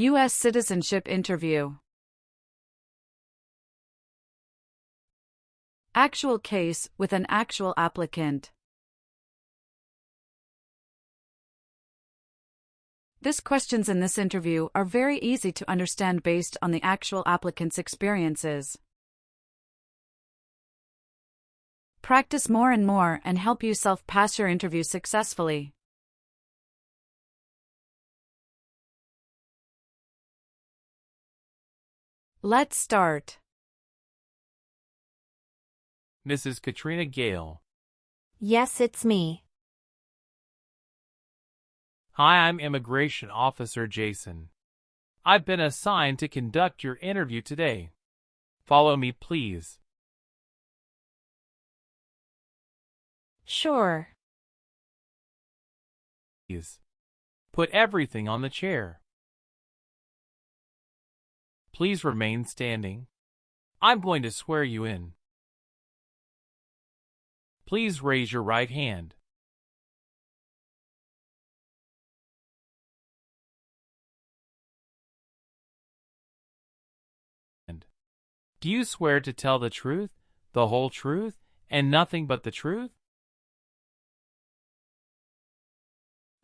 U.S. citizenship interview. Actual case with an actual applicant. These questions in this interview are very easy to understand based on the actual applicant's experiences. Practice more and more and help yourself pass your interview successfully. Let's start. Mrs. Katrina Gale. Yes, it's me. Hi, I'm Immigration Officer Jason. I've been assigned to conduct your interview today. Follow me, please. Sure. Please. Put everything on the chair. Please remain standing. I'm going to swear you in. Please raise your right hand. Do you swear to tell the truth, the whole truth, and nothing but the truth?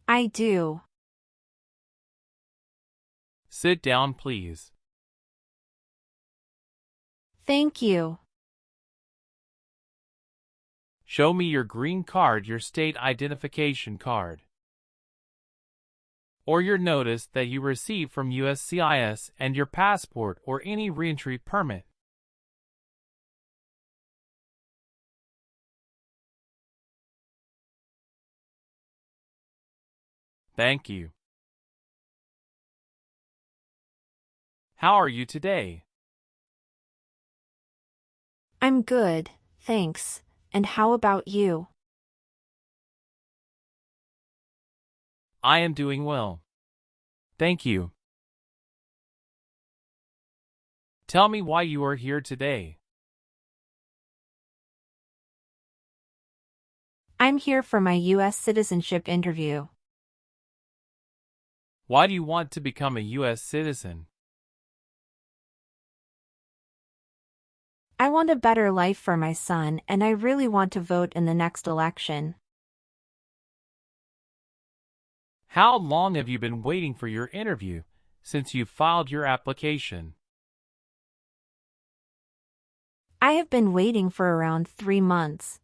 I do. Sit down, please. Thank you. Show me your green card, your state identification card, or your notice that you received from USCIS and your passport or any reentry permit. Thank you. How are you today? I'm good, thanks. And how about you? I am doing well. Thank you. Tell me why you are here today. I'm here for my U.S. citizenship interview. Why do you want to become a U.S. citizen? I want a better life for my son, and I really want to vote in the next election. How long have you been waiting for your interview since you filed your application? I have been waiting for around 3 months.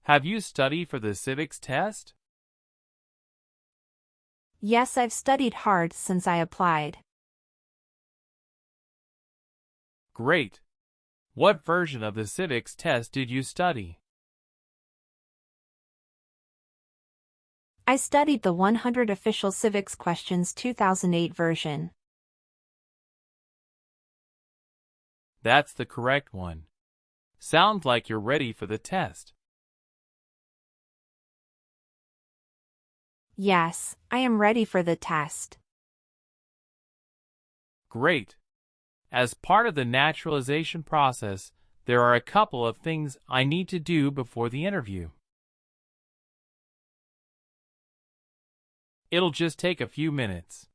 Have you studied for the civics test? Yes, I've studied hard since I applied. Great. What version of the civics test did you study? I studied the 100 Official Civics Questions 2008 version. That's the correct one. Sounds like you're ready for the test. Yes, I am ready for the test. Great. As part of the naturalization process, there are a couple of things I need to do before the interview. It'll just take a few minutes.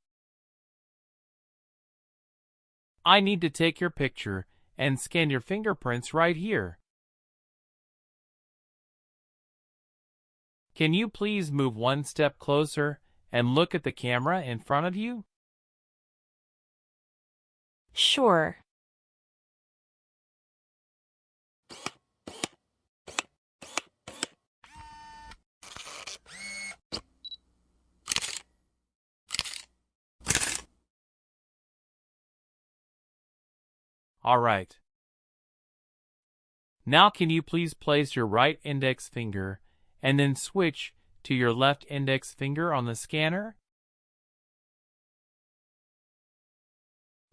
I need to take your picture and scan your fingerprints right here. Can you please move one step closer and look at the camera in front of you? Sure. All right. Now can you please place your right index finger and then switch to your left index finger on the scanner?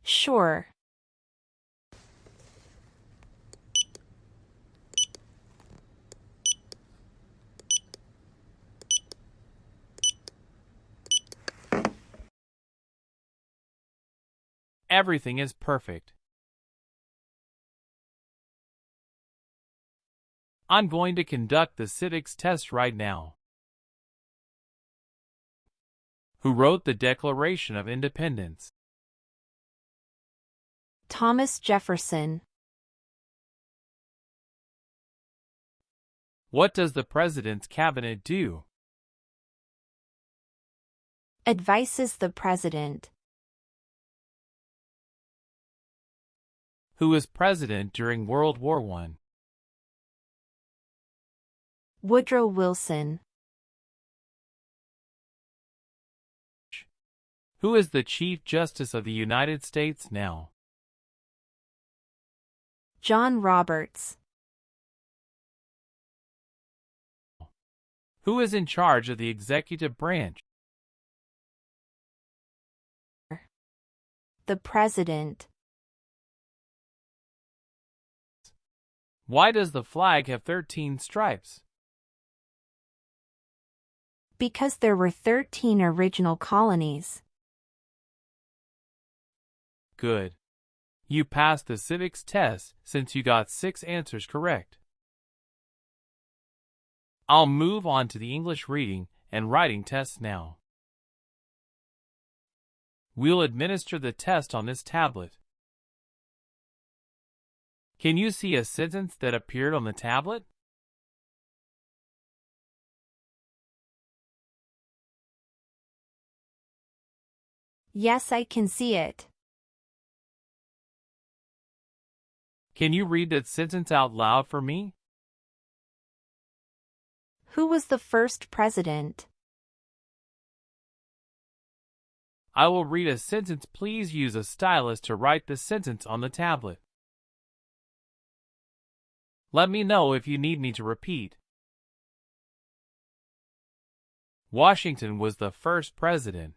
Sure. Everything is perfect. I'm going to conduct the civics test right now. Who wrote the Declaration of Independence? Thomas Jefferson. What does the President's Cabinet do? Advises the President. Who was President during World War I? Woodrow Wilson. Who is the Chief Justice of the United States now? John Roberts. Who is in charge of the executive branch? The President. Why does the flag have 13 stripes? Because there were 13 original colonies. Good. You passed the civics test since you got 6 answers correct. I'll move on to the English reading and writing tests now. We'll administer the test on this tablet. Can you see a sentence that appeared on the tablet? Yes, I can see it. Can you read that sentence out loud for me? Who was the first president? I will read a sentence. Please use a stylus to write the sentence on the tablet. Let me know if you need me to repeat. Washington was the first president.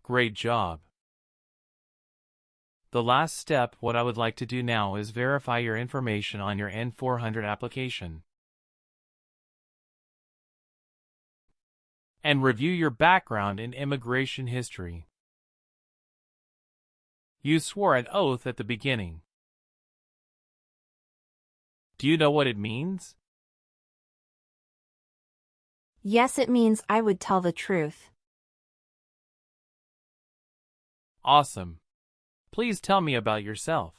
Great job. The last step, what I would like to do now is verify your information on your N-400 application and review your background and immigration history. You swore an oath at the beginning. Do you know what it means? Yes, it means I would tell the truth. Awesome. Please tell me about yourself.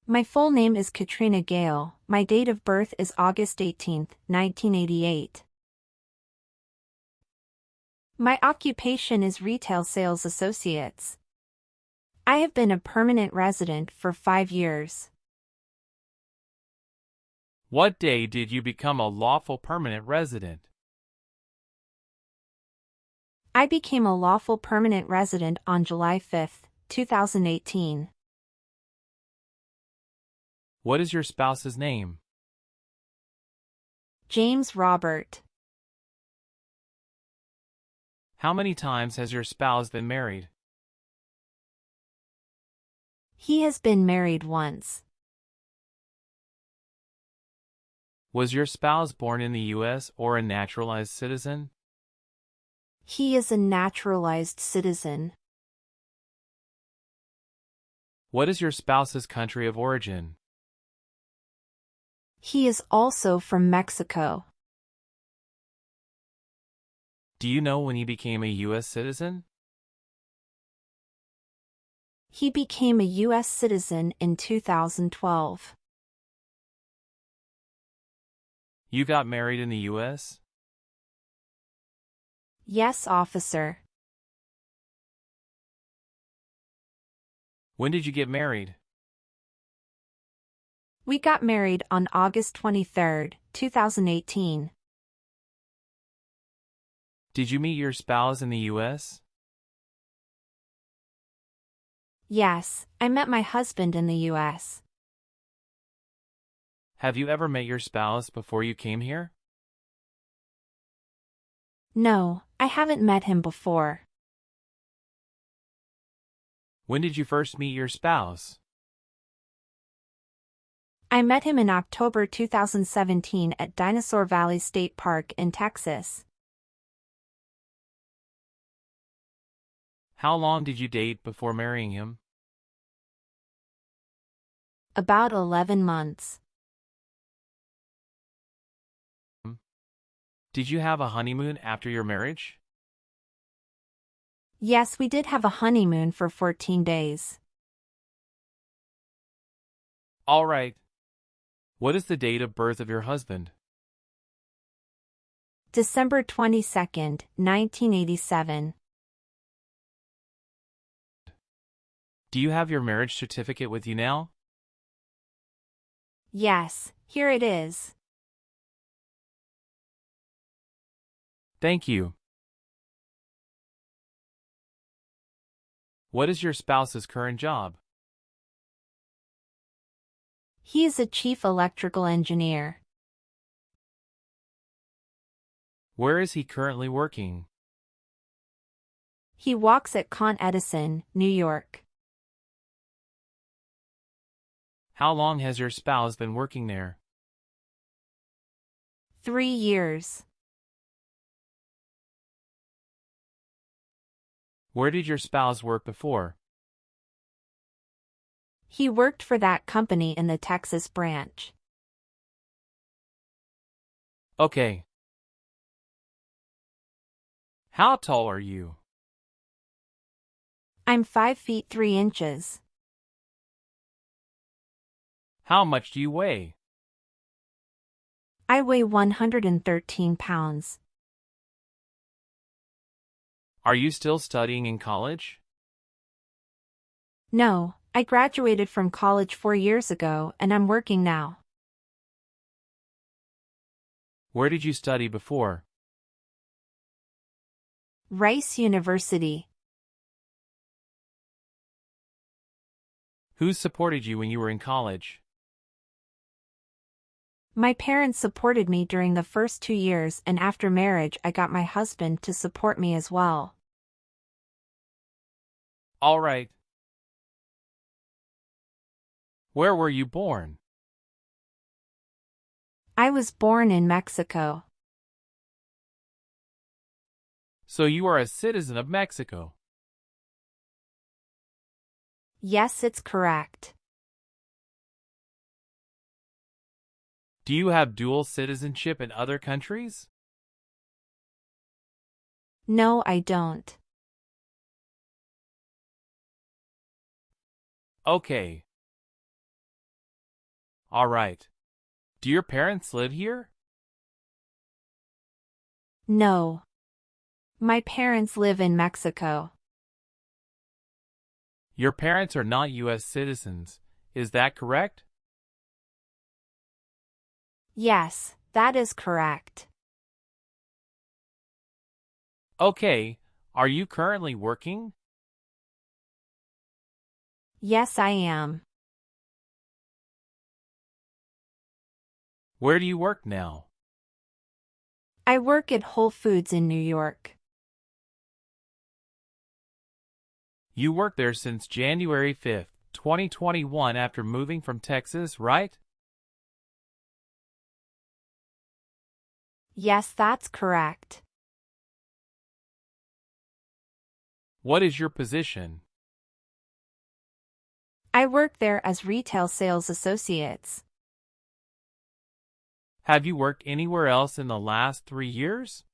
My full name is Katrina Gale. My date of birth is August 18, 1988. My occupation is retail sales associates. I have been a permanent resident for 5 years. What day did you become a lawful permanent resident? I became a lawful permanent resident on July 5, 2018. What is your spouse's name? James Robert. How many times has your spouse been married? He has been married once. Was your spouse born in the U.S. or a naturalized citizen? He is a naturalized citizen. What is your spouse's country of origin? He is also from Mexico. Do you know when he became a U.S. citizen? He became a U.S. citizen in 2012. You got married in the U.S.? Yes, officer. When did you get married? We got married on August 23, 2018. Did you meet your spouse in the U.S.? Yes, I met my husband in the U.S. Have you ever met your spouse before you came here? No, I haven't met him before. When did you first meet your spouse? I met him in October 2017 at Dinosaur Valley State Park in Texas. How long did you date before marrying him? About 11 months. Did you have a honeymoon after your marriage? Yes, we did have a honeymoon for 14 days. All right. What is the date of birth of your husband? December 22nd, 1987. Do you have your marriage certificate with you now? Yes, here it is. Thank you. What is your spouse's current job? He is a chief electrical engineer. Where is he currently working? He works at Con Edison, New York. How long has your spouse been working there? 3 years. Where did your spouse work before? He worked for that company in the Texas branch. Okay. How tall are you? I'm 5 feet 3 inches. How much do you weigh? I weigh 113 pounds. Are you still studying in college? No, I graduated from college 4 years ago and I'm working now. Where did you study before? Rice University. Who supported you when you were in college? My parents supported me during the first 2 years, and after marriage I got my husband to support me as well. All right. Where were you born? I was born in Mexico. So you are a citizen of Mexico. Yes, it's correct. Do you have dual citizenship in other countries? No, I don't. Okay. All right. Do your parents live here? No. My parents live in Mexico. Your parents are not U.S. citizens, is that correct? Yes, that is correct. Okay. Are you currently working? Yes, I am. Where do you work now? I work at Whole Foods in New York. You worked there since January 5th, 2021 after moving from Texas, right? Yes, that's correct. What is your position? I work there as retail sales associates. Have you worked anywhere else in the last 3 years?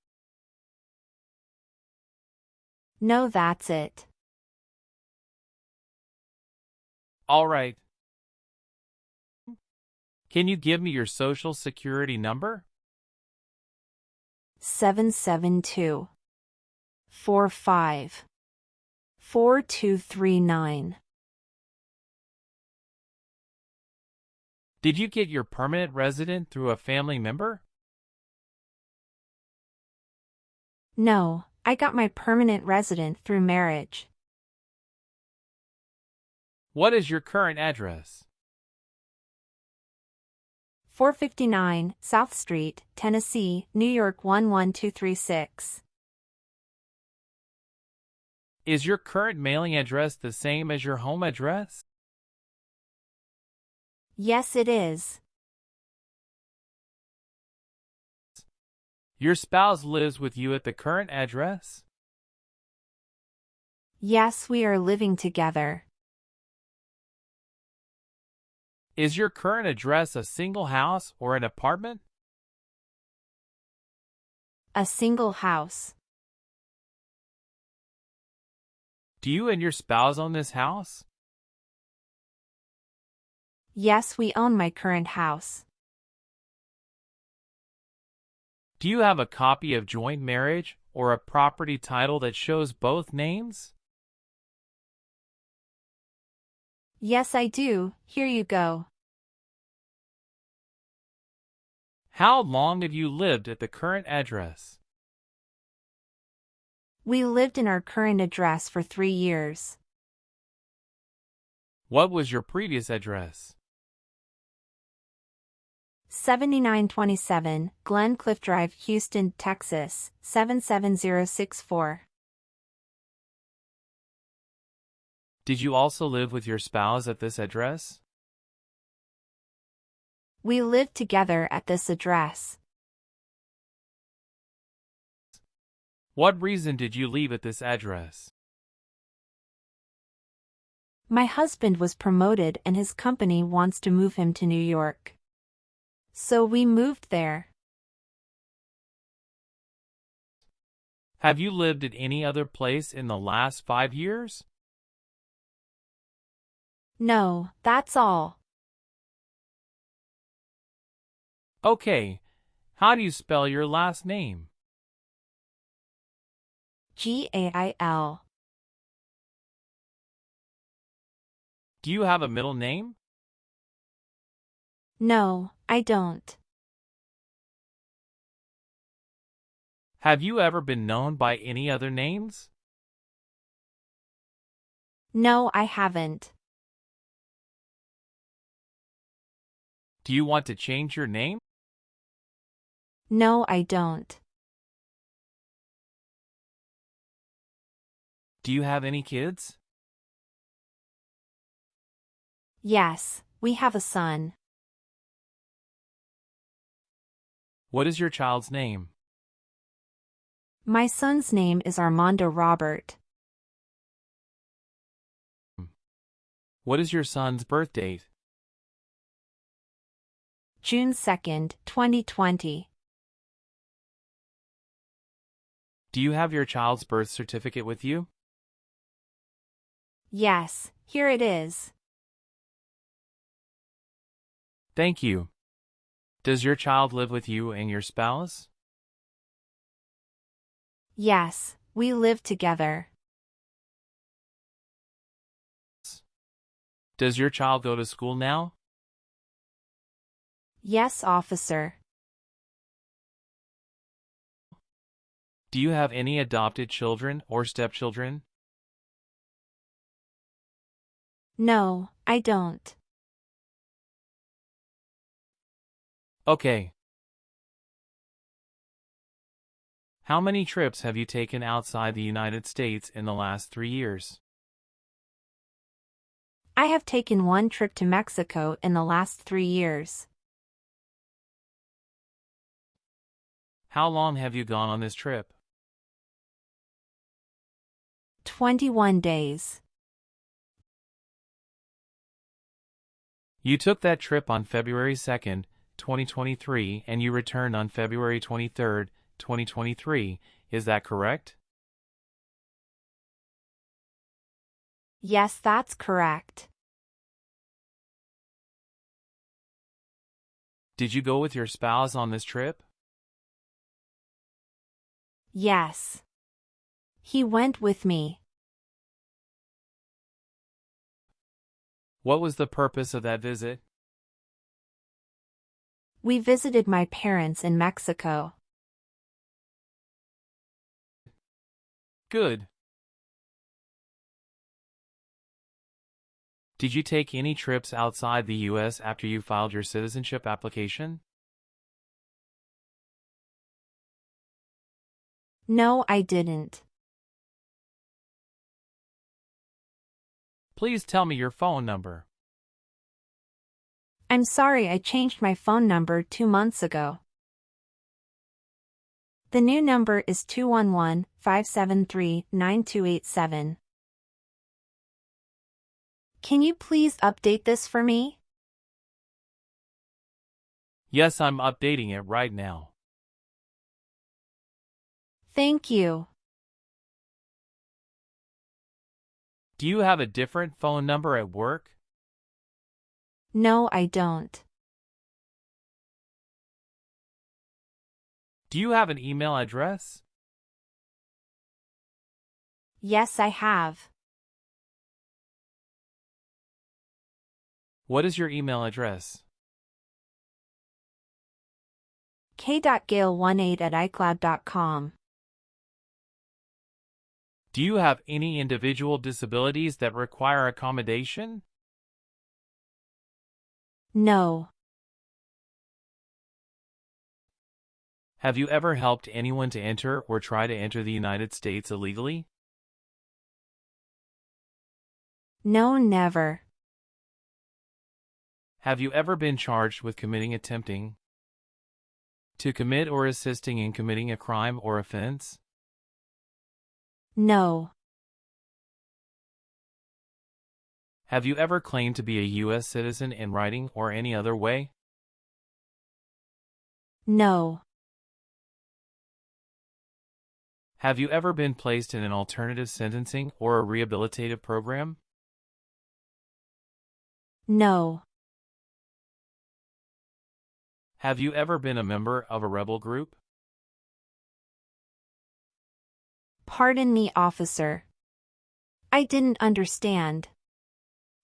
No, that's it. All right. Can you give me your social security number? 772 45 4239. Did you get your permanent resident through a family member? No, I got my permanent resident through marriage. What is your current address? 459 South Street, Tennessee, New York 11236. Is your current mailing address the same as your home address? Yes, it is. Your spouse lives with you at the current address? Yes, we are living together. Is your current address a single house or an apartment? A single house. Do you and your spouse own this house? Yes, we own my current house. Do you have a copy of joint marriage or a property title that shows both names? Yes, I do. Here you go. How long have you lived at the current address? We lived in our current address for 3 years. What was your previous address? 7927 Glen Cliff Drive, Houston, Texas, 77064. Did you also live with your spouse at this address? We lived together at this address. What reason did you leave at this address? My husband was promoted and his company wants to move him to New York. So we moved there. Have you lived at any other place in the last 5 years? No, that's all. Okay. How do you spell your last name? Gail. Do you have a middle name? No, I don't. Have you ever been known by any other names? No, I haven't. Do you want to change your name? No, I don't. Do you have any kids? Yes, we have a son. What is your child's name? My son's name is Armando Robert. What is your son's birth date? June 2nd, 2020. Do you have your child's birth certificate with you? Yes, here it is. Thank you. Does your child live with you and your spouse? Yes, we live together. Does your child go to school now? Yes, officer. Do you have any adopted children or stepchildren? No, I don't. Okay. How many trips have you taken outside the United States in the last 3 years? I have taken 1 trip to Mexico in the last 3 years. How long have you gone on this trip? 21 days. You took that trip on February 2nd, 2023, and you returned on February 23rd, 2023. Is that correct? Yes, that's correct. Did you go with your spouse on this trip? Yes. He went with me. What was the purpose of that visit? We visited my parents in Mexico. Good. Did you take any trips outside the U.S. after you filed your citizenship application? No, I didn't. Please tell me your phone number. I'm sorry, I changed my phone number 2 months ago. The new number is 211-573-9287. Can you please update this for me? Yes, I'm updating it right now. Thank you. Do you have a different phone number at work? No, I don't. Do you have an email address? Yes, I have. What is your email address? k.gale18@icloud.com. Do you have any individual disabilities that require accommodation? No. Have you ever helped anyone to enter or try to enter the United States illegally? No, never. Have you ever been charged with attempting to commit or assisting in committing a crime or offense? No. Have you ever claimed to be a U.S. citizen in writing or any other way? No. Have you ever been placed in an alternative sentencing or a rehabilitative program? No. Have you ever been a member of a rebel group? Pardon me, officer. I didn't understand.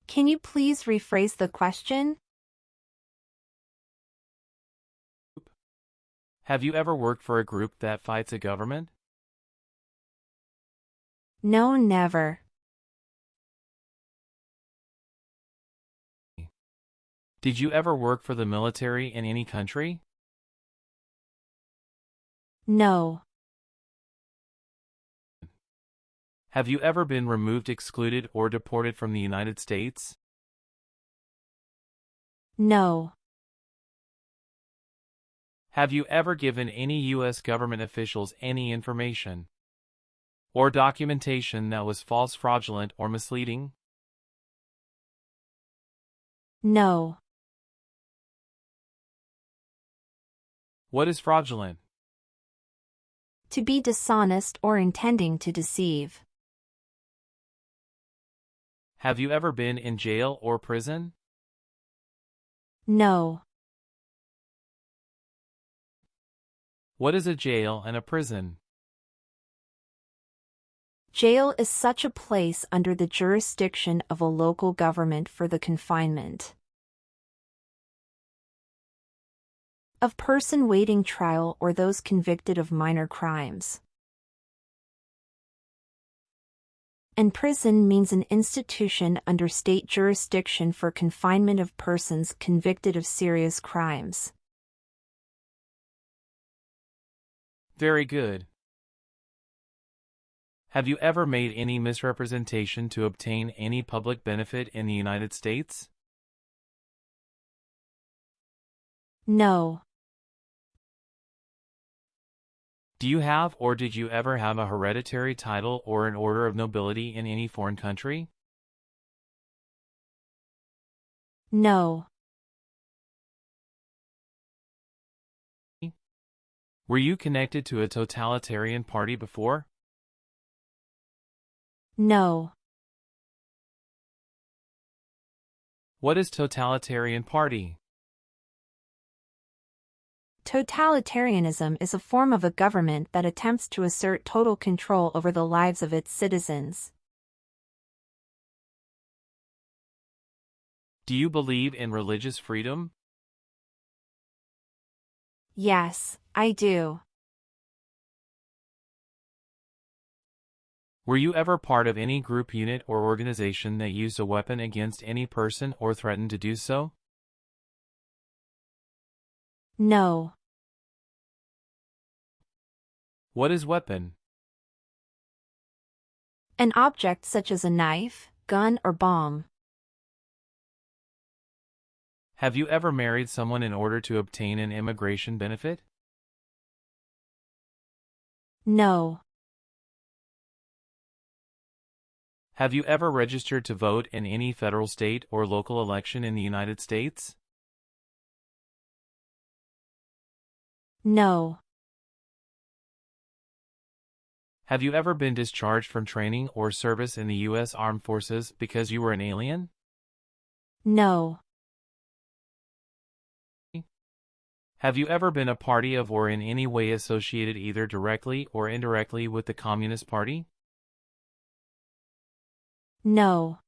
Can you please rephrase the question? Have you ever worked for a group that fights a government? No, never. Did you ever work for the military in any country? No. Have you ever been removed, excluded, or deported from the United States? No. Have you ever given any U.S. government officials any information or documentation that was false, fraudulent, or misleading? No. What is fraudulent? To be dishonest or intending to deceive. Have you ever been in jail or prison? No. What is a jail and a prison? Jail is such a place under the jurisdiction of a local government for the confinement of person waiting trial or those convicted of minor crimes. And prison means an institution under state jurisdiction for confinement of persons convicted of serious crimes. Very good. Have you ever made any misrepresentation to obtain any public benefit in the United States? No. Do you have or did you ever have a hereditary title or an order of nobility in any foreign country? No. Were you connected to a totalitarian party before? No. What is totalitarian party? Totalitarianism is a form of a government that attempts to assert total control over the lives of its citizens. Do you believe in religious freedom? Yes, I do. Were you ever part of any group, unit, or organization that used a weapon against any person or threatened to do so? No. What is weapon? An object such as a knife, gun, or bomb. Have you ever married someone in order to obtain an immigration benefit? No. Have you ever registered to vote in any federal, state, or local election in the United States? No. Have you ever been discharged from training or service in the U.S. Armed Forces because you were an alien? No. Have you ever been a party of or in any way associated either directly or indirectly with the Communist Party? No.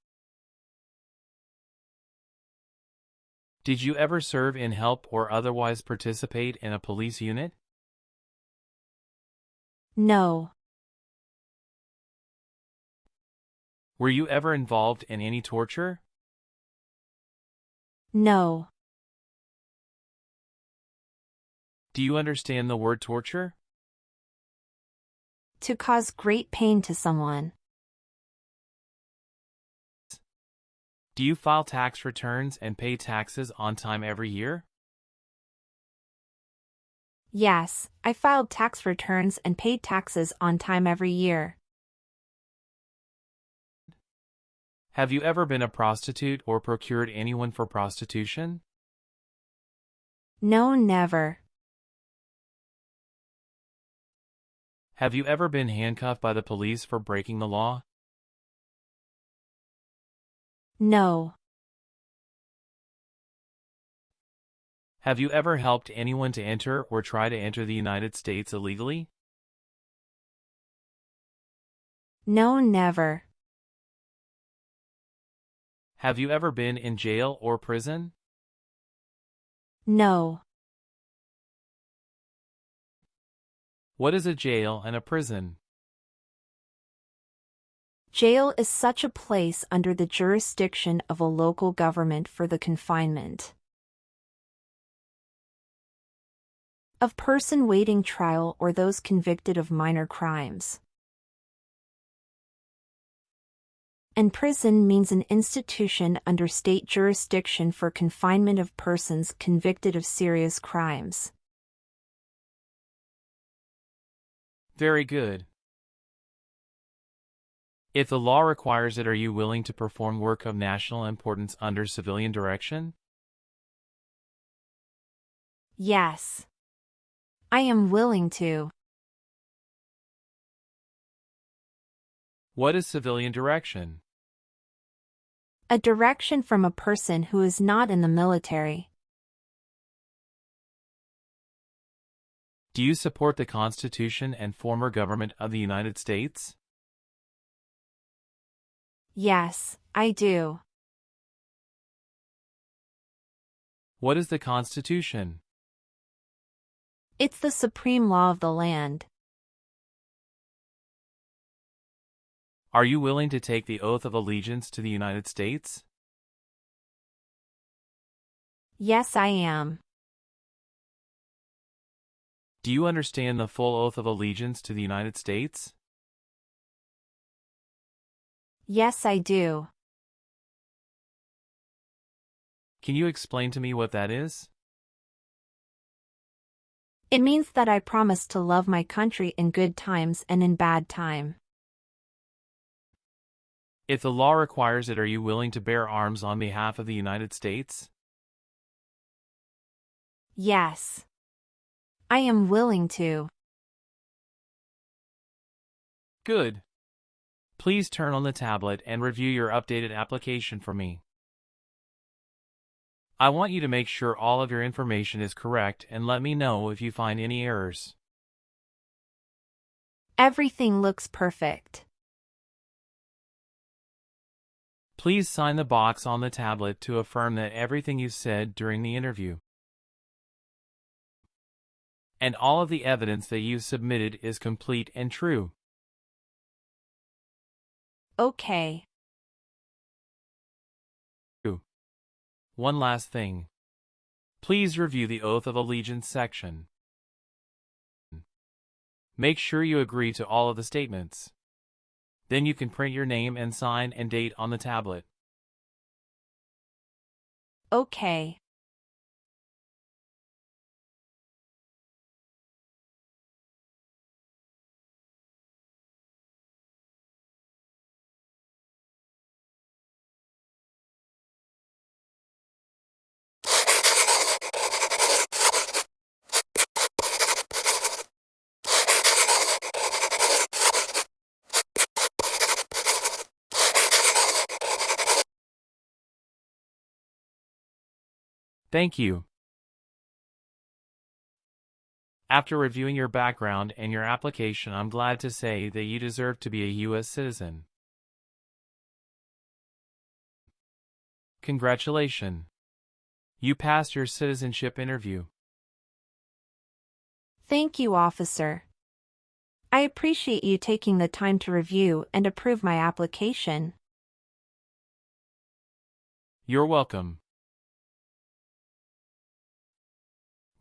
Did you ever serve in, help, or otherwise participate in a police unit? No. Were you ever involved in any torture? No. Do you understand the word torture? To cause great pain to someone. Do you file tax returns and pay taxes on time every year? Yes, I filed tax returns and paid taxes on time every year. Have you ever been a prostitute or procured anyone for prostitution? No, never. Have you ever been handcuffed by the police for breaking the law? No. Have you ever helped anyone to enter or try to enter the United States illegally? No, never. Have you ever been in jail or prison? No. What is a jail and a prison? Jail is such a place under the jurisdiction of a local government for the confinement of person waiting trial or those convicted of minor crimes. And prison means an institution under state jurisdiction for confinement of persons convicted of serious crimes. Very good. If the law requires it, are you willing to perform work of national importance under civilian direction? Yes. I am willing to. What is civilian direction? A direction from a person who is not in the military. Do you support the Constitution and former government of the United States? Yes, I do. What is the Constitution? It's the supreme law of the land. Are you willing to take the oath of allegiance to the United States? Yes, I am. Do you understand the full oath of allegiance to the United States? Yes, I do. Can you explain to me what that is? It means that I promise to love my country in good times and in bad time. If the law requires it, are you willing to bear arms on behalf of the United States? Yes. I am willing to. Good. Please turn on the tablet and review your updated application for me. I want you to make sure all of your information is correct and let me know if you find any errors. Everything looks perfect. Please sign the box on the tablet to affirm that everything you said during the interview and all of the evidence that you submitted is complete and true. Okay. One last thing. Please review the Oath of Allegiance section. Make sure you agree to all of the statements. Then you can print your name and sign and date on the tablet. Okay. Thank you. After reviewing your background and your application, I'm glad to say that you deserve to be a U.S. citizen. Congratulations. You passed your citizenship interview. Thank you, officer. I appreciate you taking the time to review and approve my application. You're welcome.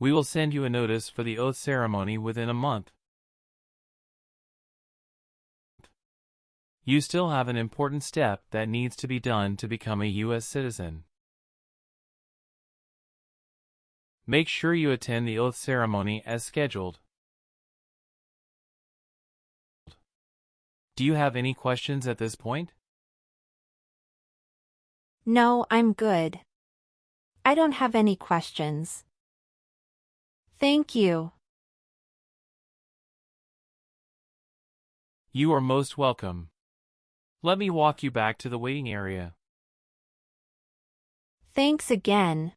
We will send you a notice for the oath ceremony within a month. You still have an important step that needs to be done to become a U.S. citizen. Make sure you attend the oath ceremony as scheduled. Do you have any questions at this point? No, I'm good. I don't have any questions. Thank you. You are most welcome. Let me walk you back to the waiting area. Thanks again.